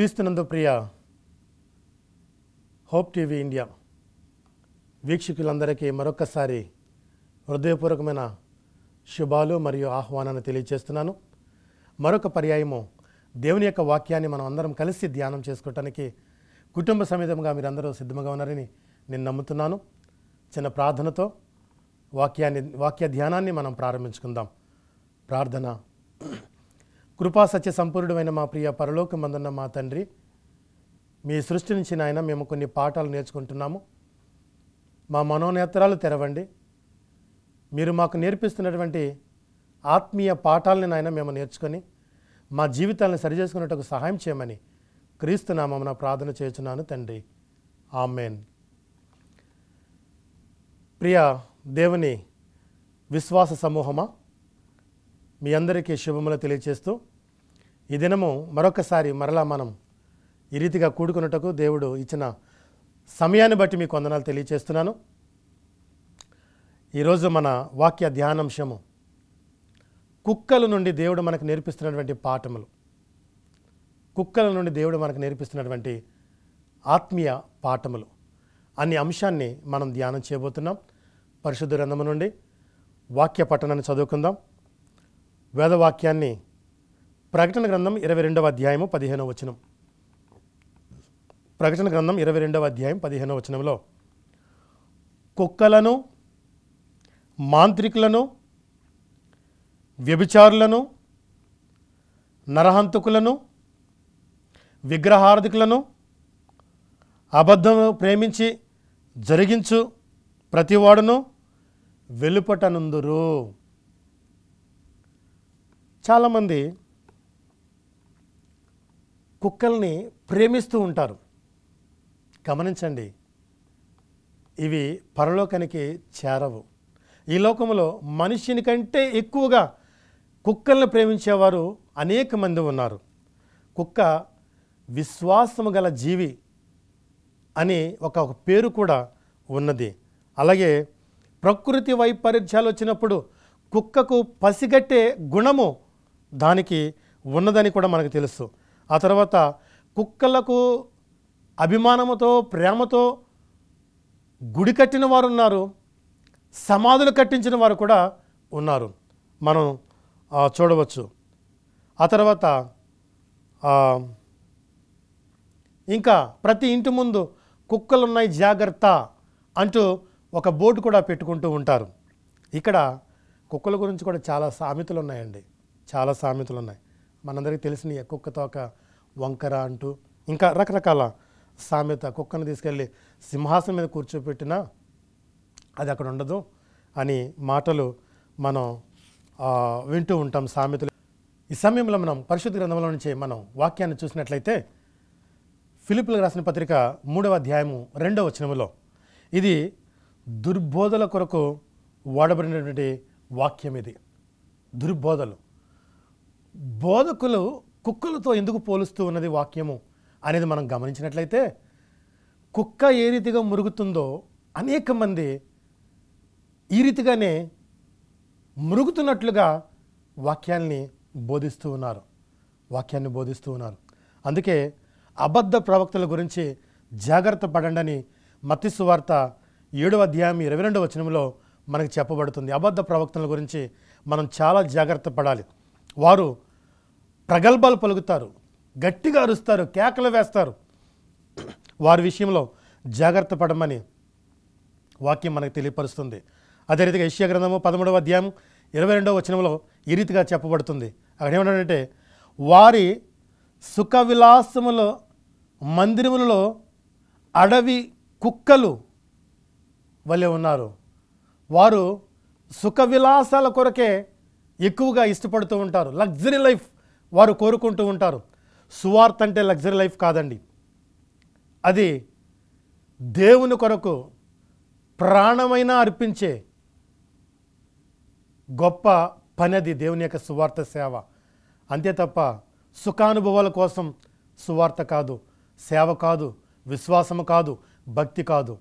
క్రీస్తునందు ప్రియ hope TV India వీక్షకులందరికీ మరొకసారి హృదయపూర్వకమైన శుభాలు మరియు ఆహ్వానాన్ని తెలియజేస్తున్నాను. మరొక పర్యాయము దేవుని యొక్క వాక్యాన్ని మనం అందరం కలిసి ధ్యానం చేసుకోవటానికి కుటుంబ సమేతంగా మీరందరూ సిద్ధంగా ఉన్నారని నేను నమ్ముతున్నాను. చిన్న ప్రార్థనతో వాక్య ధ్యానాన్ని మనం ప్రారంభించుకుందాం. ప్రార్థన. కృపా సత్య సంపూర్ణమైన మా ప్రియ పరలోకమందున్న మా తండ్రి, మీ సృష్టి నుంచి నాయన మేము కొన్ని పాఠాలు నేర్చుకుంటున్నాము. మా మనోనేత్రాలు తెరవండి. మీరు మాకు నేర్పిస్తున్నటువంటి ఆత్మీయ పాఠాలని నాయన మేము నేర్చుకొని మా జీవితాలను సరిచేసుకున్నట్టుకు సహాయం చేయమని క్రీస్తు నామమున ప్రార్థన చేస్తున్నాను తండ్రి. ఆమెన్. ప్రియ దేవుని విశ్వాస సమూహమా, మీ అందరికీ శుభములు తెలియచేస్తూ ఈ దినము మరొకసారి మరలా మనం ఈ రీతిగా కూడుకున్నట్టుకు దేవుడు ఇచ్చిన సమయాన్ని బట్టి మీకు వందనాలు తెలియచేస్తున్నాను. ఈరోజు మన వాక్య ధ్యానాంశము కుక్కల నుండి దేవుడు మనకు నేర్పిస్తున్నటువంటి పాఠములు. కుక్కల నుండి దేవుడు మనకు నేర్పిస్తున్నటువంటి ఆత్మీయ పాఠములు అనే అంశాన్ని మనం ధ్యానం చేయబోతున్నాం. పరిశుద్ధ గ్రంథము నుండి వాక్య పట్టణాన్ని చదువుకుందాం. వేదవాక్యాన్ని ప్రకటన గ్రంథం 22వ అధ్యాయము 15వ వచనం. ప్రకటన గ్రంథం 22వ అధ్యాయం 15వ వచనంలో కుక్కలను, మాంత్రికులను, వ్యభిచారులను, నరహంతకులను, విగ్రహారాధికులను, అబద్ధము ప్రేమించి జరిగించు ప్రతివాడును వెలుపటనుందురు. చాలామంది కుక్కల్ని ప్రేమిస్తూ ఉంటారు. గమనించండి, ఇవి పరలోకానికి చేరవు. ఈ లోకంలో మనిషిని కంటే ఎక్కువగా కుక్కల్ని ప్రేమించేవారు అనేక మంది ఉన్నారు. కుక్క విశ్వాసము గల జీవి అని ఒక పేరు కూడా ఉన్నది. అలాగే ప్రకృతి వైపరీత్యాలు వచ్చినప్పుడు కుక్కకు పసిగట్టే గుణము దానికి ఉన్నదని కూడా మనకు తెలుసు. ఆ తర్వాత కుక్కలకు అభిమానముతో, ప్రేమతో గుడి కట్టిన వారు ఉన్నారు, సమాధులు కట్టించిన వారు కూడా ఉన్నారు, మనం చూడవచ్చు. ఆ తర్వాత ఇంకా ప్రతి ఇంటి ముందు కుక్కలు ఉన్నాయి జాగ్రత్త అంటూ ఒక బోర్డు కూడా పెట్టుకుంటూ ఉంటారు. ఇక్కడ కుక్కల గురించి కూడా చాలా సామెతలు ఉన్నాయండి. చాలా సామెతలు ఉన్నాయి. మనందరికీ తెలిసిన కుక్క తోక వంకర అంటూ ఇంకా రకరకాల సామెత. కుక్కను తీసుకెళ్ళి సింహాసనం మీద కూర్చోపెట్టినా అది అక్కడ ఉండదు అని మాటలు మనం వింటూ ఉంటాం, సామెతలు. ఈ సమయంలో మనం పరిశుద్ధ గ్రంథంలో నుంచి మనం వాక్యాన్ని చూసినట్లయితే ఫిలిప్పీయులకు రాసిన పత్రిక 3వ అధ్యాయము 2వ వచనములో ఇది దుర్బోధల కొరకు వాడబడినటువంటి వాక్యం. ఇది దుర్బోధలు. బోధకులు కుక్కలతో ఎందుకు పోలుస్తూ ఉన్నది వాక్యము అనేది మనం గమనించినట్లయితే, కుక్క ఏ రీతిగా మురుగుతుందో అనేక మంది ఈ రీతిగానే మురుగుతున్నట్లుగా వాక్యాన్ని బోధిస్తూ ఉన్నారు. అందుకే అబద్ధ ప్రవక్తల గురించి జాగ్రత్త పడండి అని మత్తయి సువార్త 7వ అధ్యాయం 22వ వచనంలో మనకు చెప్పబడుతుంది. అబద్ధ ప్రవక్తల గురించి మనం చాలా జాగ్రత్త పడాలి. వారు ప్రగల్భాలు పలుకుతారు, గట్టిగా అరుస్తారు, కేకలు వేస్తారు. వారి విషయంలో జాగ్రత్త పడమని వాక్యం మనకు తెలియపరుస్తుంది. అదే రీతిగా యెషయా గ్రంథము 13వ అధ్యాయం 22వ వచనంలో ఈ రీతిగా చెప్పబడుతుంది. అక్కడ ఏమంటాడంటే, వారి సుఖ విలాసముల మందిరములలో అడవి కుక్కలు వలె ఉన్నారు. వారు సుఖ విలాసాల కొరకే ఎక్కువగా ఇష్టపడుతూ ఉంటారు. లగ్జరీ లైఫ్ వారు కోరుకుంటూ ఉంటారు. సువార్త అంటే లగ్జరీ లైఫ్ కాదండి. అది దేవుని కొరకు ప్రాణమైన అర్పించే గొప్ప పని. అది దేవుని యొక్క సువార్త సేవ. అంతే తప్ప సుఖానుభవాల కోసం సువార్త కాదు, సేవ కాదు, విశ్వాసము కాదు, భక్తి కాదు.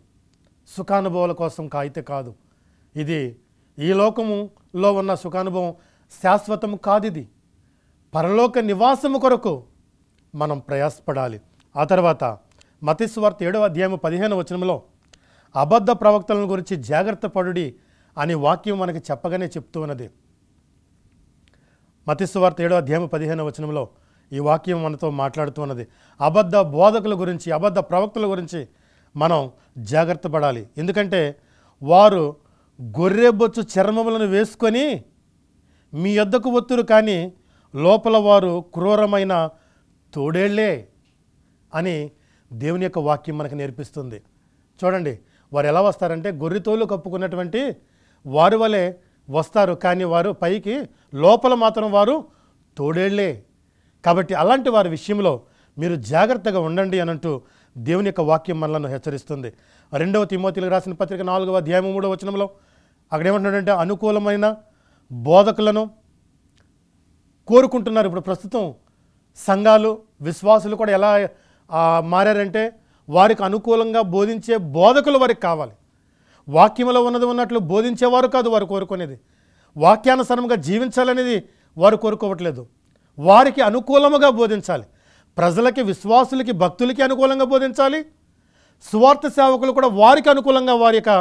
సుఖానుభవాల కోసం అయితే కాదు. ఇది ఈ లోకములో ఉన్న సుఖానుభవం శాశ్వతము కాదు. ఇది పరలోక నివాసము కొరకు మనం ప్రయాసపడాలి. ఆ తర్వాత మత్తయి సువార్త 7వ అధ్యాయం 15వ వచనంలో అబద్ధ ప్రవక్తలను గురించి జాగ్రత్త పడుడి అనే వాక్యం మనకి చెప్పగానే చెప్తూ ఉన్నది. మత్తయి సువార్త 7వ అధ్యాయం 15వ వచనంలో ఈ వాక్యం మనతో మాట్లాడుతూ ఉన్నది. అబద్ధ బోధకుల గురించి, అబద్ధ ప్రవక్తల గురించి మనం జాగ్రత్త పడాలి. ఎందుకంటే వారు గొర్రెబొచ్చు చర్మములను వేసుకొని మీ యొద్దకు వత్తురు, కానీ లోపల వారు క్రూరమైన తోడేళ్లే అని దేవుని యొక్క వాక్యం మనకు నేర్పిస్తుంది. చూడండి, వారు ఎలా వస్తారంటే గొర్రెతోలు కప్పుకున్నటువంటి వారి వలె వస్తారు, కానీ వారు పైకి లోపల మాత్రం వారు తోడేళ్లే. కాబట్టి అలాంటి వారి విషయంలో మీరు జాగ్రత్తగా ఉండండి అనంటూ దేవుని యొక్క వాక్యం మనలను హెచ్చరిస్తుంది. 2వ తిమోతిలకు రాసిన పత్రిక 4వ అధ్యాయం 3వ వచనంలో అక్కడ ఏమంటున్నాడంటే అనుకూలమైన బోధకులను కోరుకుంటున్నారు. ఇప్పుడు ప్రస్తుతం సంఘాలు, విశ్వాసులు కూడా ఎలా మారారంటే వారికి అనుకూలంగా బోధించే బోధకులు వారికి కావాలి. వాక్యంలో ఉన్నది ఉన్నట్లు బోధించేవారు కాదు వారు కోరుకునేది. వాక్యానుసారంగా జీవించాలనేది వారు కోరుకోవట్లేదు. వారికి అనుకూలముగా బోధించాలి. ప్రజలకి, విశ్వాసులకి, భక్తులకి అనుకూలంగా బోధించాలి. సువార్త సేవకులు కూడా వారికి అనుకూలంగా వారి యొక్క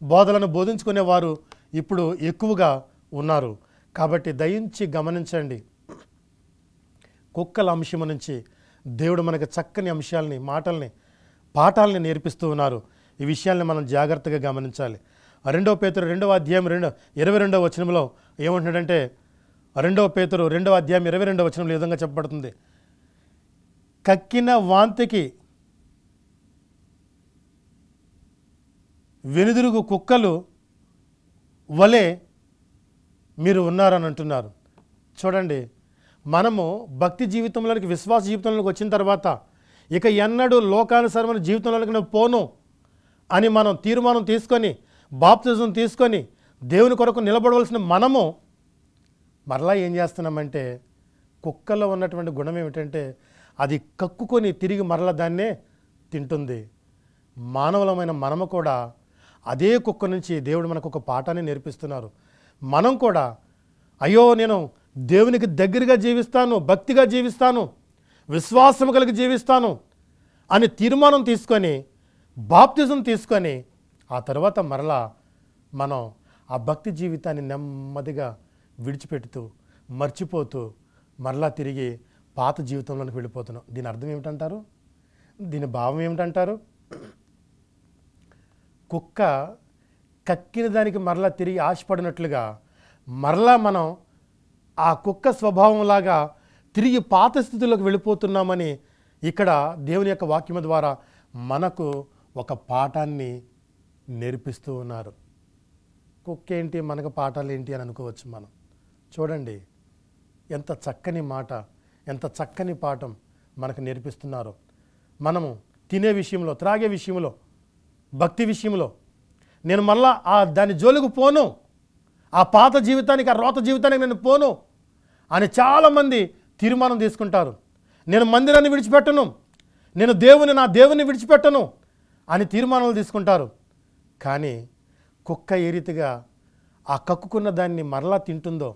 బోధలను బోధించుకునేవారు ఇప్పుడు ఎక్కువగా ఉన్నారు. కాబట్టి దయించి గమనించండి, కుక్కల అంశం నుంచి దేవుడు మనకు చక్కని అంశాలని, మాటల్ని, పాఠాలని నేర్పిస్తూ ఉన్నారు. ఈ విషయాల్ని మనం జాగ్రత్తగా గమనించాలి. 2వ పేతురు 2వ అధ్యాయం 22వ వచనంలో ఏమంటున్నాడంటే 2వ పేతురు 2వ అధ్యాయం 22వ వచనంలో ఈ విధంగా చెప్పబడుతుంది. కక్కిన వాంతికి వెనుదిరుగు కుక్కలు వలె మీరు ఉన్నారని అంటున్నారు. చూడండి, మనము భక్తి జీవితంలోకి, విశ్వాస జీవితంలోకి వచ్చిన తర్వాత ఇక ఎన్నడూ లోకానుసారమైన జీవితంలోకి నేను పోను అని మనం తీర్మానం తీసుకొని, బాప్తిజం తీసుకొని దేవుని కొరకు నిలబడవలసిన మనము మరలా ఏం చేస్తున్నామంటే, కుక్కలో ఉన్నటువంటి గుణం ఏమిటంటే అది కక్కుకొని తిరిగి మరలా దాన్నే తింటుంది. మానవులమైన మనము కూడా అదే కుక్క నుంచి దేవుడు మనకు ఒక పాఠాన్ని నేర్పిస్తున్నారు. మనం కూడా అయ్యో నేను దేవునికి దగ్గరగా జీవిస్తాను, భక్తిగా జీవిస్తాను, విశ్వాసం కలిగి జీవిస్తాను అని తీర్మానం తీసుకొని, బాప్తిజం తీసుకొని ఆ తర్వాత మరలా మనం ఆ భక్తి జీవితాన్ని నెమ్మదిగా విడిచిపెడుతూ, మర్చిపోతూ మరలా తిరిగి పాత జీవితంలోకి వెళ్ళిపోతున్నాం. దీని అర్థం ఏమిటంటారు? దీని భావం ఏమిటంటారు? కుక్క కక్కిన దానికి మరలా తిరిగి ఆశపడినట్లుగా మరలా మనం ఆ కుక్క స్వభావంలాగా తిరిగి పాత స్థితిలోకి వెళ్ళిపోతున్నామని ఇక్కడ దేవుని యొక్క వాక్యం ద్వారా మనకు ఒక పాఠాన్ని నేర్పిస్తూ ఉన్నారు. కుక్క ఏంటి, మనకు పాఠాలు ఏంటి అని అనుకోవచ్చు మనం. చూడండి, ఎంత చక్కని మాట, ఎంత చక్కని పాఠం మనకు నేర్పిస్తున్నారు. మనము తినే విషయంలో, త్రాగే విషయంలో, భక్తి విషయంలో నేను మళ్ళా దాని జోలికి పోను, ఆ పాత జీవితానికి, ఆ రోత జీవితానికి నేను పోను అని చాలామంది తీర్మానం తీసుకుంటారు. నేను మందిరాన్ని విడిచిపెట్టను, నేను నా దేవుని విడిచిపెట్టను అని తీర్మానాలు తీసుకుంటారు. కానీ కుక్క ఏ రీతిగా ఆ కక్కుకున్న దాన్ని మరలా తింటుందో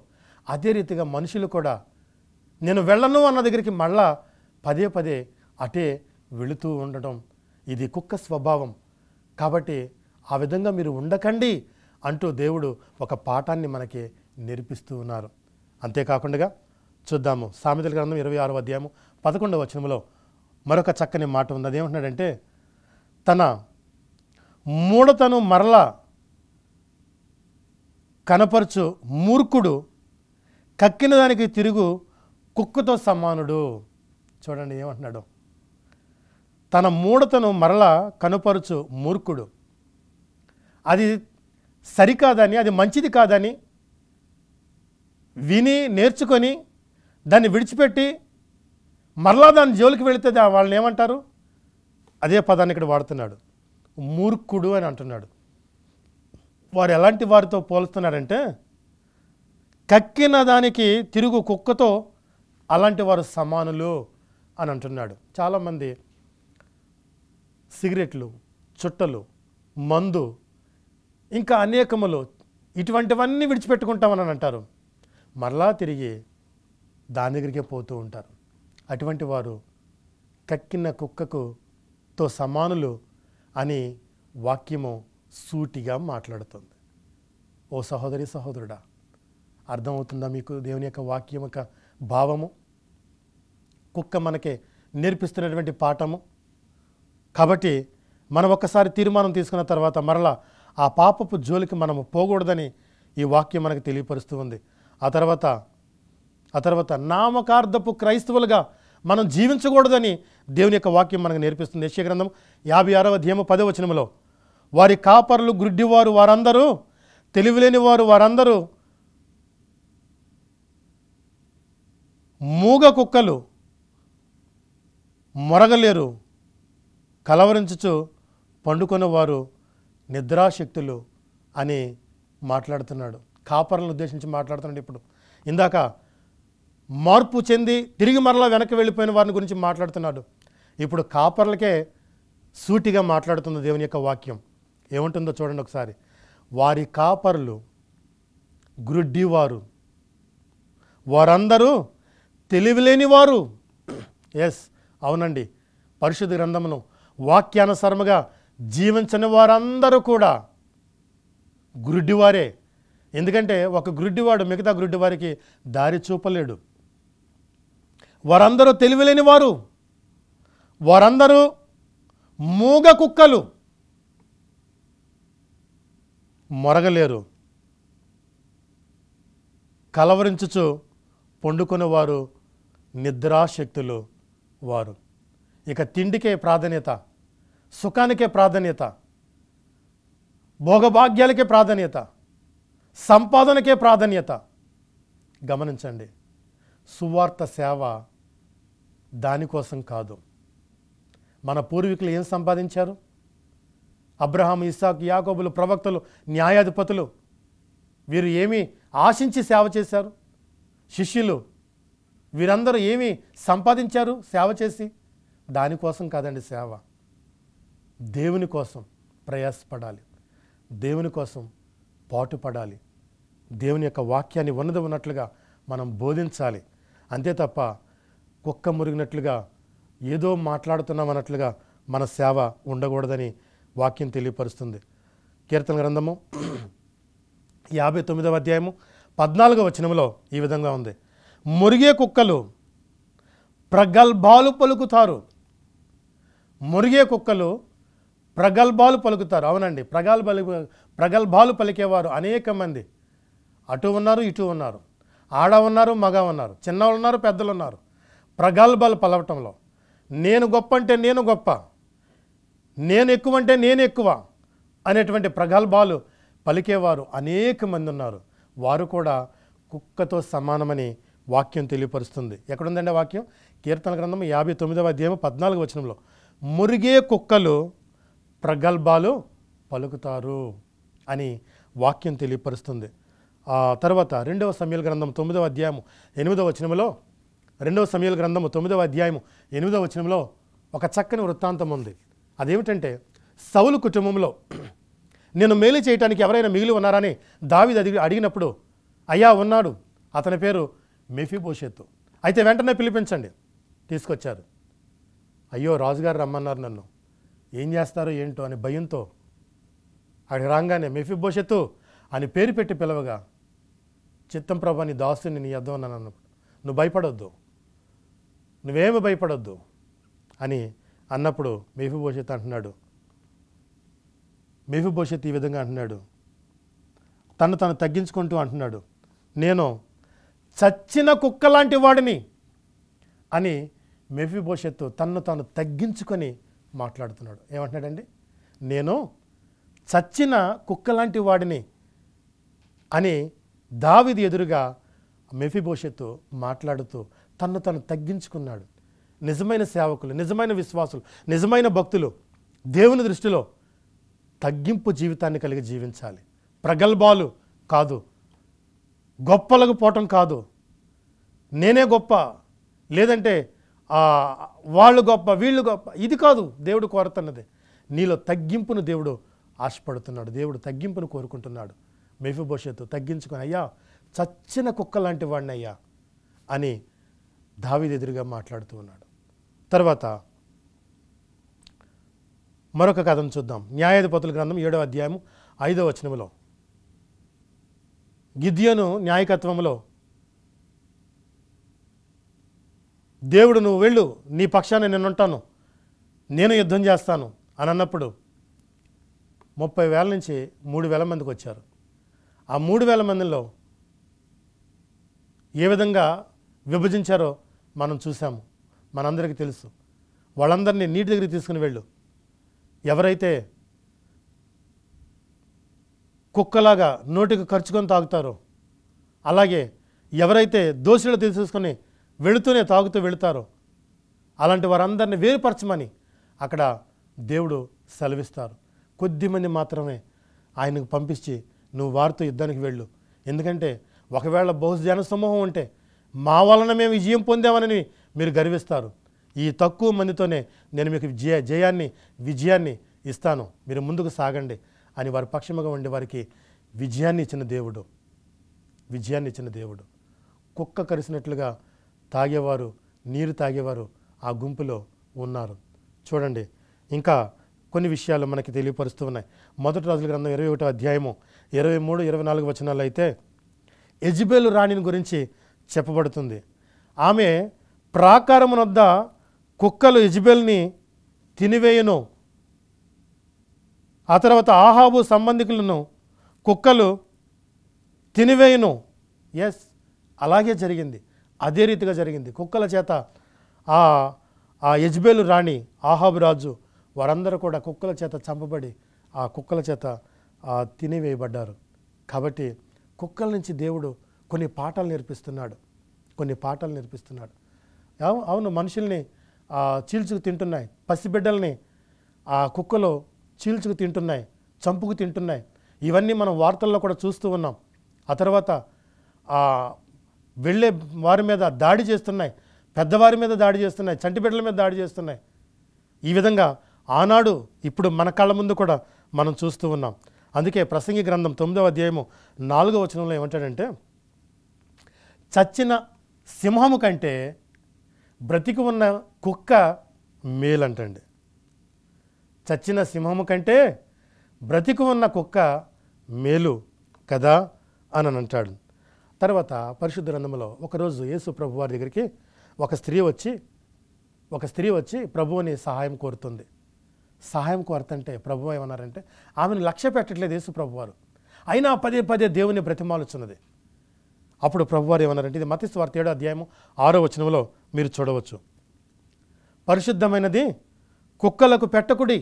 అదే రీతిగా మనుషులు కూడా నేను వెళ్ళను అన్న దగ్గరికి మళ్ళా పదే పదే అటే వెళుతూ ఉండటం, ఇది కుక్క స్వభావం. కాబట్టి ఆ విధంగా మీరు ఉండకండి అంటూ దేవుడు ఒక పాఠాన్ని మనకి నేర్పిస్తూ ఉన్నారు. అంతేకాకుండా చూద్దాము, సామెతల గ్రంథం 26వ అధ్యాయం 11వ వచనంలో మరొక చక్కని మాట ఉంది. అదేమంటున్నాడంటే, తన మూఢతను మరలా కనపరచు మూర్ఖుడు కక్కిన దానికి తిరుగు కుక్కతో సమానుడు. చూడండి ఏమంటున్నాడు, తన మూఢతను మరలా కనపరచు మూర్ఖుడు, అది సరికాదని, అది మంచిది కాదని విని నేర్చుకొని దాన్ని విడిచిపెట్టి మరలా దాని జోలికి వెళితే వాళ్ళని ఏమంటారు? అదే పదాన్ని ఇక్కడ వాడుతున్నాడు, మూర్ఖుడు అని అంటున్నాడు. వారు ఎలాంటి వారితో పోలుస్తున్నారంటే, కక్కిన దానికి తిరుగు కుక్కతో అలాంటి వారు సమానులు అని అంటున్నాడు. చాలామంది సిగరెట్లు, చుట్టలు, మందు, ఇంకా అనేకములు ఇటువంటివన్నీ విడిచిపెట్టుకుంటామని అంటారు. మరలా తిరిగి దాని దగ్గరికే పోతూ ఉంటారు. అటువంటి వారు కక్కిన కుక్కతో సమానులు అని వాక్యము సూటిగా మాట్లాడుతుంది. ఓ సహోదరి సహోదరుడా, అర్థమవుతుందా మీకు దేవుని యొక్క వాక్యం యొక్క భావము? కుక్క మనకి నేర్పిస్తున్నటువంటి పాఠము. కాబట్టి మనం ఒక్కసారి తీర్మానం తీసుకున్న తర్వాత మరలా ఆ పాపపు జోలికి మనము పోకూడదని ఈ వాక్యం మనకు తెలియపరుస్తూ ఉంది. ఆ తర్వాత నామకార్థపు క్రైస్తవులుగా మనం జీవించకూడదని దేవుని యొక్క వాక్యం మనకు నేర్పిస్తుంది. యెషయా గ్రంథం 56వ అధ్యాయము 10వ వచనములో, వారి కాపరులు గ్రుడ్డివారు వారందరూ, తెలివిలేని వారు వారందరూ మూగ కుక్కలు, మొరగలేరు, కలవరించుచు పండుకొనేవారు నిద్రాశక్తులు అని మాట్లాడుతున్నాడు. కాపరులను ఉద్దేశించి మాట్లాడుతున్నాడు. ఇప్పుడు ఇందాక మార్పు చెంది తిరిగి మరలా వెనక్కి వెళ్ళిపోయిన వారిని గురించి మాట్లాడుతున్నాడు. ఇప్పుడు కాపర్లకే సూటిగా మాట్లాడుతుంది దేవుని యొక్క వాక్యం. ఏముంటుందో చూడండి ఒకసారి. వారి కాపరులు గ్రుడ్డివారు వారందరూ తెలివిలేని వారు. ఎస్, అవునండి. పరిశుద్ధ గ్రంథమును వాక్యానుసారముగా జీవించని వారందరూ కూడా గ్రుడ్డివారే. ఎందుకంటే ఒక గ్రుడ్డివాడు మిగతా గ్రుడ్డివారికి దారి చూపలేడు. వారందరూ తెలివిలేని వారు, వారందరూ మూగ కుక్కలు, మొరగలేరు, కలవరించుచు పండుకొనేవారు నిద్రాశక్తులు వారు. ఇక తిండికే ప్రాధాన్యత, సుఖానికే ప్రాధాన్యత, భోగభాగ్యాలకే ప్రాధాన్యత, సంపాదనకే ప్రాధాన్యత. గమనించండి, సువార్త సేవ దానికోసం కాదు. మన పూర్వీకులు ఏం సంపాదించారు? అబ్రహాము, ఇస్సాకు, యాకోబులు, ప్రవక్తలు, న్యాయాధిపతులు, వీరు ఏమి ఆశించి సేవ చేశారు? శిష్యులు, వీరందరూ ఏమి సంపాదించారు సేవ చేసి? దానికోసం కాదండి సేవ. దేవుని కోసం ప్రయాసపడాలి, దేవుని కోసం పాటుపడాలి, దేవుని యొక్క వాక్యాన్ని ఉన్నది ఉన్నట్లుగా మనం బోధించాలి. అంతే తప్ప కుక్క మురిగినట్లుగా ఏదో మాట్లాడుతున్నాం అన్నట్లుగా మన సేవ ఉండకూడదని వాక్యం తెలియపరుస్తుంది. కీర్తన గ్రంథము 59వ అధ్యాయము 14వ వచనంలో ఈ విధంగా ఉంది. మురిగే కుక్కలు ప్రగల్భాలు పలుకుతారు. మురిగే కుక్కలు ప్రగల్భాలు పలుకుతారు. అవునండి, ప్రగల్భాలు పలికేవారు అనేక మంది అటు ఉన్నారు, ఇటు ఉన్నారు, ఆడ ఉన్నారు, మగ ఉన్నారు, చిన్నవాళ్ళు ఉన్నారు, పెద్దలు ఉన్నారు. ప్రగల్భాలు పలవటంలో నేను గొప్ప అంటే నేను గొప్ప, నేను ఎక్కువ అంటే నేను ఎక్కువ అనేటువంటి ప్రగల్భాలు పలికేవారు అనేక మంది ఉన్నారు. వారు కూడా కుక్కతో సమానమని వాక్యం తెలియపరుస్తుంది. ఎక్కడుందండి వాక్యం? కీర్తన గ్రంథం 59వ అధ్యాయం 14వ వచనంలో, మురిగే కుక్కలు ప్రగల్భాలు పలుకుతారు అని వాక్యం తెలియపరుస్తుంది. ఆ తర్వాత 2వ సమూయేలు గ్రంథం 9వ అధ్యాయం 8వ వచనంలో, 2వ సమూయేలు గ్రంథం 9వ అధ్యాయం 8వ వచనంలో ఒక చక్కని వృత్తాంతం ఉంది. అదేమిటంటే, సౌలు కుటుంబంలో నేను మేలు చేయటానికి ఎవరైనా మిగిలి ఉన్నారని దావీదు అడిగినప్పుడు, అయ్యా ఉన్నాడు, అతని పేరు మెఫీబోషెతు, అయితే వెంటనే పిలిపించండి. తీసుకొచ్చారు. అయ్యో రాజుగారు రమ్మన్నారు, నన్ను ఏం చేస్తారో ఏంటో అని భయంతో అక్కడికి రాగానే మెఫీబోషెతు అని పేరు పెట్టి పిలవగా, చిత్తం ప్రభా నీ దాసుని నీ యొద్ద ఉన్నాను అన్నప్పుడు, నువ్వు భయపడొద్దు, నువ్వేమి భయపడొద్దు అని అన్నప్పుడు మెఫీబోషెతు అంటున్నాడు, మెఫీబోషెతు ఈ విధంగా అంటున్నాడు, తను తగ్గించుకుంటూ అంటున్నాడు, నేను చచ్చిన కుక్క లాంటి వాడిని అని మెఫీబోషెతు తను తగ్గించుకొని మాట్లాడుతున్నాడు. ఏమంటున్నాడండి? నేను చచ్చిన కుక్క లాంటి వాడిని అని దావీదు ఎదురుగా మెఫీబోషెతు మాట్లాడుతూ తను తగ్గించుకున్నాడు. నిజమైన సేవకులు, నిజమైన విశ్వాసులు, నిజమైన భక్తులు దేవుని దృష్టిలో తగ్గింపు జీవితాన్ని కలిగి జీవించాలి. ప్రగల్భాలు కాదు, గొప్పలకు పోవటం కాదు, నేనే గొప్ప, లేదంటే వాళ్ళు గొప్ప, వీళ్ళు గొప్ప, ఇది కాదు దేవుడు కోరుతున్నది. నీలో తగ్గింపును దేవుడు ఆశపడుతున్నాడు, దేవుడు తగ్గింపును కోరుకుంటున్నాడు. మెఫీబోషెతు తగ్గించుకొని, అయ్యా చచ్చిన కుక్క లాంటి వాడిని అయ్యా అని దావీదు ఎదురుగా మాట్లాడుతూ ఉన్నాడు. తర్వాత మరొక కథను చూద్దాం. న్యాయాధిపతుల గ్రంథం 7వ అధ్యాయం 5వ వచనములో గిద్యోను న్యాయకత్వంలో దేవుడు నువ్వు వెళ్ళు, నీ పక్షాన నేనుంటాను, నేను యుద్ధం చేస్తాను అని అన్నప్పుడు 30,000 నుంచి 3,000 మందికి వచ్చారు. ఆ 3,000 మందిలో ఏ విధంగా విభజించారో మనం చూసాము, మనందరికీ తెలుసు. వాళ్ళందరినీ నీటి దగ్గరికి తీసుకుని వెళ్ళు, ఎవరైతే కుక్కలాగా నోటికి ఖర్చుకొని తాగుతారో, అలాగే ఎవరైతే దోషులు తీసుకొని వెళుతూనే తాగుతూ వెళుతారో అలాంటి వారందరినీ వేరుపరచమని అక్కడ దేవుడు సెలవిస్తారు. కొద్దిమంది మాత్రమే ఆయనకు పంపించి నువ్వు వారితో యుద్ధానికి వెళ్ళు, ఎందుకంటే ఒకవేళ బహుజన సమూహం ఉంటే మా వలన మేము విజయం పొందామని మీరు గర్విస్తారు. ఈ తక్కువ మందితోనే నేను మీకు విజయాన్ని ఇస్తాను, మీరు ముందుకు సాగండి అని వారి పక్షముగా ఉండి వారికి విజయాన్ని ఇచ్చిన దేవుడు. కుక్క కరిసినట్లుగా తాగేవారు, నీరు తాగేవారు ఆ గుంపులో ఉన్నారు. చూడండి, ఇంకా కొన్ని విషయాలు మనకి తెలియపరుస్తూ ఉన్నాయి. మొదటి రాజుల గ్రంథం 21వ అధ్యాయము 23, 24 వచనాలు అయితే యెజబెలు రాణిని గురించి చెప్పబడుతుంది. ఆమె ప్రాకారమునొద్ద కుక్కలు యెజబెల్ని తినివేయును, ఆ తర్వాత ఆహాబు సంబంధికులను కుక్కలు తినివేయును. ఎస్, అలాగే జరిగింది, అదే రీతిగా జరిగింది. కుక్కల చేత ఆ యెజబెలు రాణి, ఆహాబు రాజు వారందరూ కూడా కుక్కల చేత చంపబడి ఆ కుక్కల చేత తినివేయబడ్డారు. కాబట్టి కుక్కల నుంచి దేవుడు కొన్ని పాఠాలు నేర్పిస్తున్నాడు. అవును, మనుషుల్ని చీల్చుకు తింటున్నాయి, పసిబిడ్డల్ని ఆ కుక్కలు చీల్చుకు తింటున్నాయి, చంపుకు తింటున్నాయి. ఇవన్నీ మనం వార్తల్లో కూడా చూస్తూ ఉన్నాం. ఆ తర్వాత వెళ్ళే వారి మీద దాడి చేస్తున్నాయి, పెద్దవారి మీద దాడి చేస్తున్నాయి, చంటి బిడ్డల మీద దాడి చేస్తున్నాయి. ఈ విధంగా ఆనాడు ఇప్పుడు మన కళ్ళ ముందు కూడా మనం చూస్తూ ఉన్నాం. అందుకే ప్రసంగి గ్రంథం 9వ అధ్యాయము 4వ వచనంలో ఏమంటాడంటే, చచ్చిన సింహము కంటే బ్రతికి ఉన్న కుక్క మేలంటండి. చచ్చిన సింహము కంటే బ్రతికి ఉన్న కుక్క మేలు కదా అని అంటాడు. తర్వాత పరిశుద్ధ గ్రంథంలో ఒకరోజు యేసు ప్రభు వారి దగ్గరికి ఒక స్త్రీ వచ్చి ప్రభువుని సహాయం కోరుతుంది. సహాయం కోరుతుంటే ప్రభు ఏమన్నారంటే, ఆమెను లక్ష్య పెట్టట్లేదు యేసు ప్రభువారు, అయినా పదే పదే దేవుని బ్రతిమాలుచున్నది. అప్పుడు ప్రభువారు ఏమన్నారంటే, ఇది మత్తయి సువార్త 7వ అధ్యాయము 6వ వచనంలో మీరు చూడవచ్చు. పరిశుద్ధమైనది కుక్కలకు పెట్టకుడి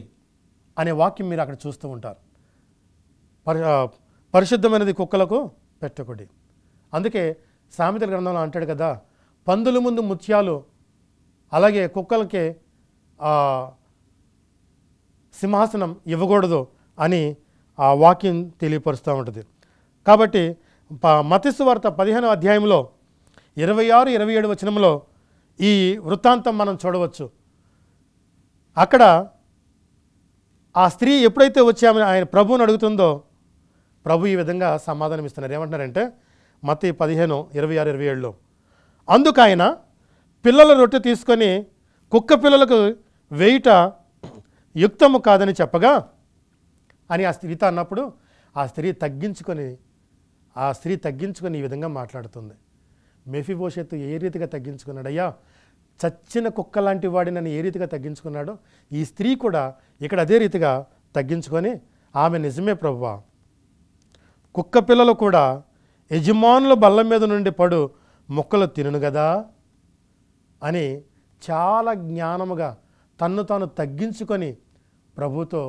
అనే వాక్యం మీరు అక్కడ చూస్తూ ఉంటారు. పరిశుద్ధమైనది కుక్కలకు పెట్టకుడి. అందుకే సామెతల గ్రంథంలో అంటాడు కదా, పందుల ముందు ముత్యాలు, అలాగే కుక్కలకే సింహాసనం ఇవ్వకూడదు అని ఆ వాక్యం తెలియపరుస్తూ ఉంటుంది. కాబట్టి మత్తయి సువార్త 15వ అధ్యాయంలో 26, 27 వచనంలో ఈ వృత్తాంతం మనం చూడవచ్చు. అక్కడ ఆ స్త్రీ ఎప్పుడైతే వచ్చి ఆయన ప్రభువుని అడుగుతుందో ప్రభు ఈ విధంగా సమాధానం ఇస్తున్నారు. ఏమంటున్నారంటే మత్తయి 15, 26, 27లో, అందుకు ఆయన పిల్లల రొట్టె తీసుకొని కుక్క పిల్లలకు వేయుట యుక్తము కాదని చెప్పగా అని ఆ స్త్రీతో అన్నప్పుడు ఆ స్త్రీ తగ్గించుకొని ఈ విధంగా మాట్లాడుతుంది. మెఫీబోషెతు ఏ రీతిగా తగ్గించుకున్నాడు, అయ్యా చచ్చిన కుక్క లాంటి వాడిని నన్ను ఏ రీతిగా తగ్గించుకున్నాడో ఈ స్త్రీ కూడా ఇక్కడ అదే రీతిగా తగ్గించుకొని, ఆమె నిజమే ప్రభువా, కుక్క పిల్లలు కూడా యజమానుల బల్ల మీద నుండి పడు మొక్కలు తినును కదా అని చాలా జ్ఞానముగా తన్ను తాను తగ్గించుకొని ప్రభుతో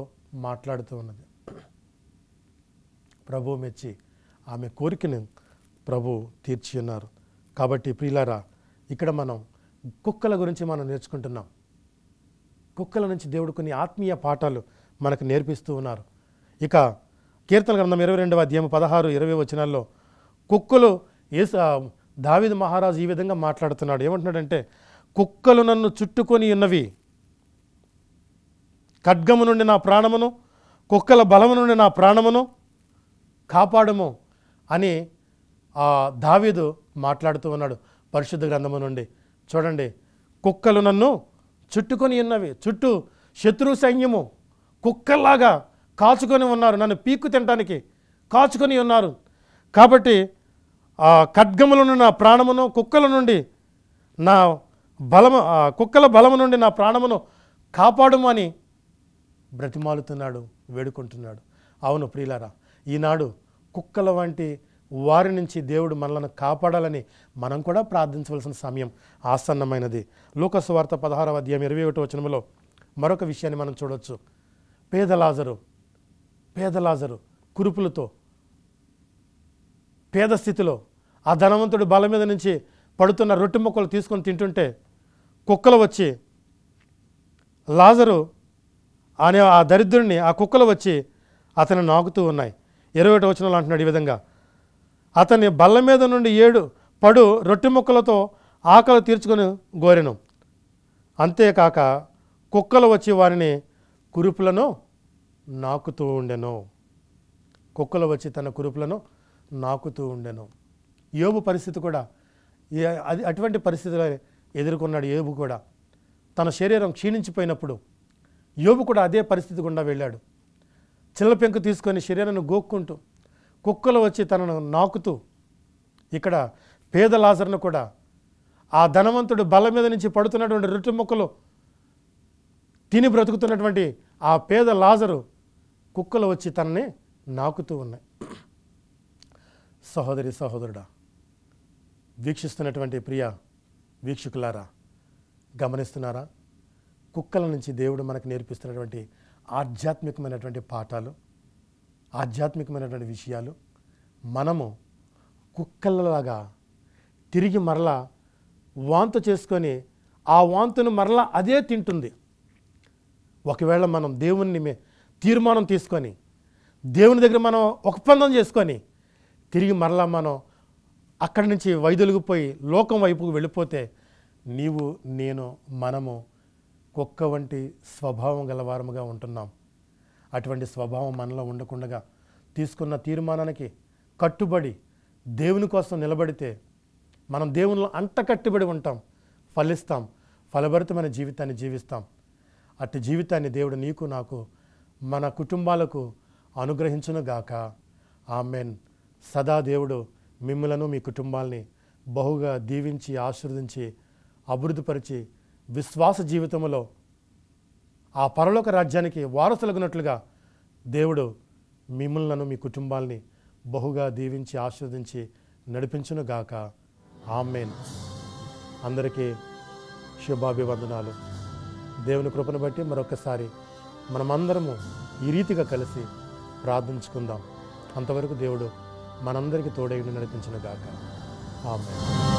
మాట్లాడుతూ ఉన్నది. ప్రభు మెచ్చి ఆమె కోరికను ప్రభు తీర్చి ఉన్నారు. కాబట్టి ప్రియులారా, ఇక్కడ మనం కుక్కల గురించి మనం నేర్చుకుంటున్నాం. కుక్కల నుంచి దేవుడు కొన్ని ఆత్మీయ పాఠాలు మనకు నేర్పిస్తూ ఉన్నారు. ఇక కీర్తన గ్రంథం 22వ అధ్యాయం 16, 20 వచనాల్లో కుక్కలు దావీదు మహారాజు ఈ విధంగా మాట్లాడుతున్నాడు. ఏమంటున్నాడంటే, కుక్కలు నన్ను చుట్టుకొని ఉన్నవి, ఖడ్గము నుండి నా ప్రాణమును, కుక్కల బలము నుండి నా ప్రాణమును కాపాడము అని దావీదు మాట్లాడుతూ ఉన్నాడు పరిశుద్ధ గ్రంథము నుండి. చూడండి, కుక్కలు నన్ను చుట్టుకొని ఉన్నవి, చుట్టూ శత్రు సైన్యము కుక్కల్లాగా కాచుకొని ఉన్నారు, నన్ను పీక్కు తినడానికి కాచుకొని ఉన్నారు. కాబట్టి ఆ ఖడ్గముల నుండి నా ప్రాణమును, కుక్కల నుండి నా బలము, కుక్కల బలము నుండి నా ప్రాణమును కాపాడుమని బ్రతిమాలుతున్నాడు, వేడుకుంటున్నాడు. అవును ప్రియులారా, ఈనాడు కుక్కల వంటి వారి నుంచి దేవుడు మనలను కాపాడాలని మనం కూడా ప్రార్థించవలసిన సమయం ఆసన్నమైనది. లూకా సువార్త 16వ అధ్యాయం 21వ వచనములో మరొక విషయాన్ని మనం చూడవచ్చు. పేద లాజరు కురుపులతో పేద స్థితిలో ఆ ధనవంతుడి బల మీద నుంచి పడుతున్న రొట్టె ముక్కలు తీసుకొని తింటుంటే కుక్కలు వచ్చి లాజరు అనే ఆ దరిద్రుడిని, ఆ కుక్కలు వచ్చి అతన్ని నాకుతూ ఉన్నాయి. 21వ వచనంలో అంటున్నాడు ఈ విధంగా, అతని బల్ల మీద నుండి 7 పడు రొట్టె ముక్కలతో ఆకలి తీర్చుకొని గోరెను. అంతేకాక కుక్కలు వచ్చి వారిని కురుపులను నాకుతూ ఉండెను. కుక్కలు వచ్చి తన కురుపులను నాకుతూ ఉండెను. యోబు పరిస్థితి కూడా అటువంటి పరిస్థితులు ఎదుర్కొన్నాడు. యోబు కూడా తన శరీరం క్షీణించిపోయినప్పుడు యోబు కూడా అదే పరిస్థితి గుండా వెళ్ళాడు. చిల్ల పెంకు తీసుకొని శరీరాన్ని గోక్కుంటూ కుక్కలు వచ్చి తనను నాకుతూ, ఇక్కడ పేద లాజరును కూడా ఆ ధనవంతుడు బల్ల మీద నుంచి పడుతున్నటువంటి రొట్టె ముక్కలు తిని బ్రతుకుతున్నటువంటి ఆ పేద లాజరు కుక్కలు వచ్చి తనని నాకుతూ ఉన్నాయి. సహోదరి సహోదరుడా, వీక్షిస్తున్నటువంటి ప్రియ వీక్షకులారా, గమనిస్తున్నారా? కుక్కల నుంచి దేవుడు మనకు నేర్పిస్తున్నటువంటి ఆధ్యాత్మికమైనటువంటి పాఠాలు, ఆధ్యాత్మికమైనటువంటి విషయాలు. మనము కుక్కలలాగా తిరిగి మరలా వాంతు చేసుకొని ఆ వాంతును మరలా అదే తింటుంది. ఒకవేళ మనం దేవుణ్ణి తీర్మానం తీసుకొని దేవుని దగ్గర మనం ఒప్పందం చేసుకొని తిరిగి మరలా మనం అక్కడి నుంచి వైదొలిగిపోయి లోకం వైపుకు వెళ్ళిపోతే నీవు, నేను, మనము కుక్క వంటి స్వభావం గలవారముగా ఉంటున్నాం. అటువంటి స్వభావం మనలో ఉండకుండా తీసుకున్న తీర్మానానికి కట్టుబడి దేవుని కోసం నిలబడితే మనం దేవునిలో అంత కట్టుబడి ఉంటాం, ఫలిస్తాం, ఫలభరితమైన జీవితాన్ని జీవిస్తాం. అట్టి జీవితాన్ని దేవుడు నీకు, నాకు, మన కుటుంబాలకు అనుగ్రహించునుగాక. ఆమెన్. సదా దేవుడు మిమ్మలను, మీ కుటుంబాల్ని బహుగా దీవించి ఆశీర్వదించి అభివృద్ధిపరిచి విశ్వాస జీవితంలో ఆ పరలోక రాజ్యానికి వారసులగునట్లుగా దేవుడు మిమ్మల్ని, మీ కుటుంబాల్ని బహుగా దీవించి ఆశీర్వదించి నడిపించునుగాక. ఆమెన్. అందరికీ శుభాభివందనాలు. దేవుని కృపను బట్టి మరొకసారి మనమందరము ఈ రీతిగా కలిసి ప్రార్థించుకుందాం. అంతవరకు దేవుడు మనందరికీ తోడై నడిపించునుగాక. ఆమెన్.